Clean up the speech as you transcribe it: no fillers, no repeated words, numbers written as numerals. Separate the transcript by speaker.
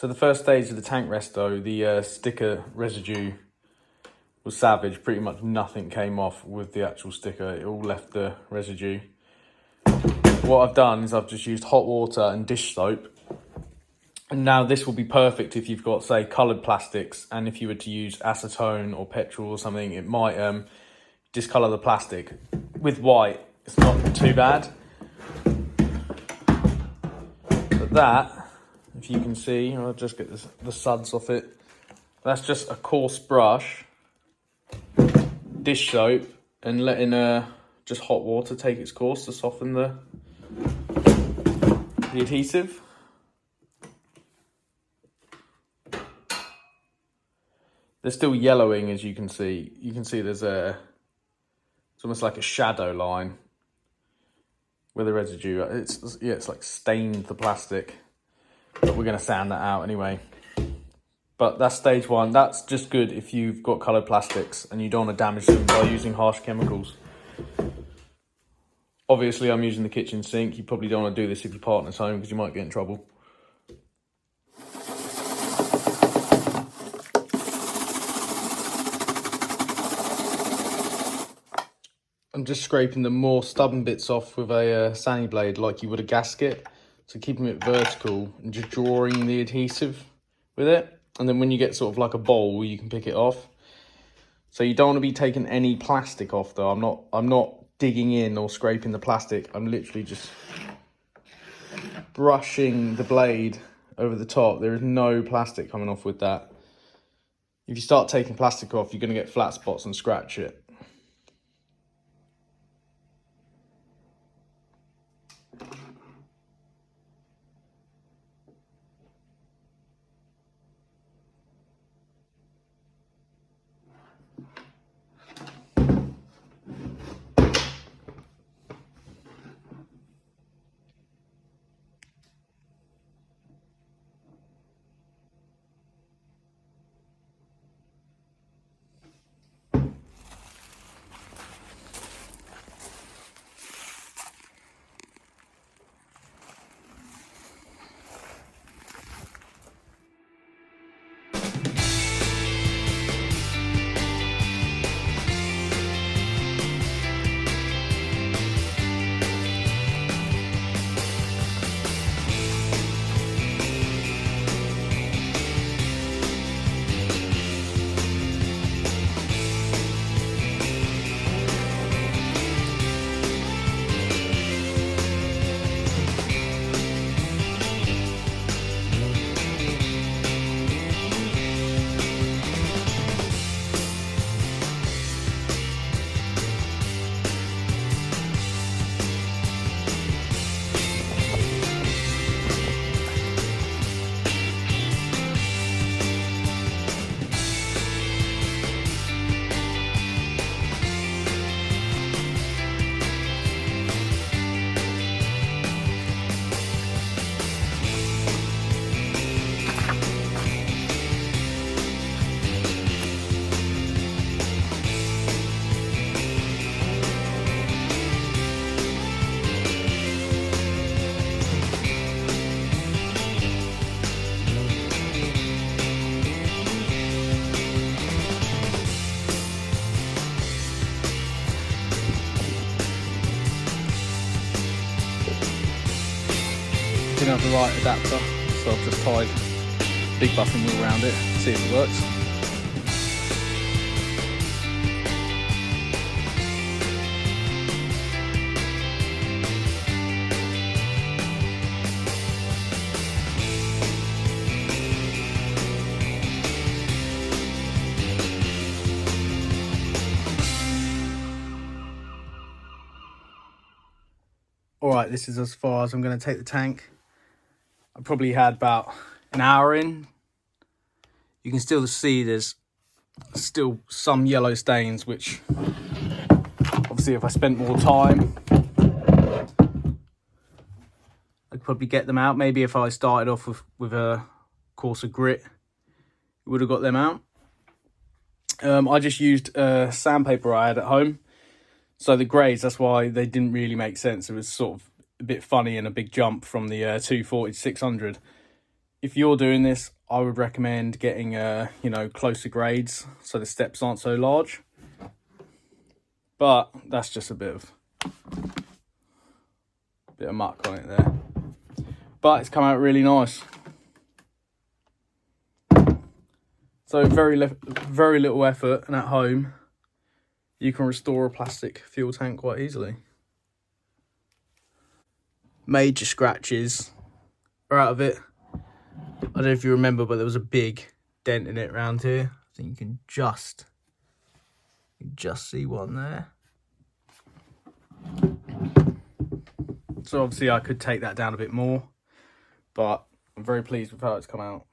Speaker 1: So the first stage of the tank resto, the sticker residue was savage. Pretty much nothing came off with the actual sticker. It all left the residue. What I've done is I've just used hot water and dish soap. And now this will be perfect if you've got, say, coloured plastics, and if you were to use acetone or petrol or something, it might discolour the plastic. With white, it's not too bad. But that, if you can see, I'll just get the suds off it. That's just a coarse brush, dish soap, and letting just hot water take its course to soften the adhesive. They're still yellowing, as you can see. You can see there's it's almost like a shadow line with the residue. It's like stained the plastic, but we're gonna sand that out anyway. But that's stage one. That's just good if you've got coloured plastics and you don't want to damage them by using harsh chemicals. Obviously, I'm using the kitchen sink. You probably don't want to do this if your partner's home because you might get in trouble. I'm just scraping the more stubborn bits off with a sanding blade like you would a gasket. So keeping it vertical and just drawing the adhesive with it. And then when you get sort of like a bowl, you can pick it off. So you don't want to be taking any plastic off though. I'm not digging in or scraping the plastic. I'm literally just brushing the blade over the top. There is no plastic coming off with that. If you start taking plastic off, you're going to get flat spots and scratch it. Didn't have the right adapter, so I've just tied a big buffing wheel around it, see if it works. Alright, this is as far as I'm going to take the tank. I probably had about an hour in. You can still see there's still some yellow stains, which obviously if I spent more time, I'd probably get them out. Maybe if I started off with a coarser grit, it would have got them out. I just used sandpaper I had at home. So the greys, that's why they didn't really make sense. It was sort of a bit funny and a big jump from the 240 to 600. if you're doing this, I would recommend getting you know, closer grades so the steps aren't so large. But that's just a bit of muck on it there. But it's come out really nice. So very little effort, and at home you can restore a plastic fuel tank quite easily. Major scratches are out of it. I don't know if you remember, but there was a big dent in it around here. I think you can just see one there. So obviously I could take that down a bit more, but I'm very pleased with how it's come out.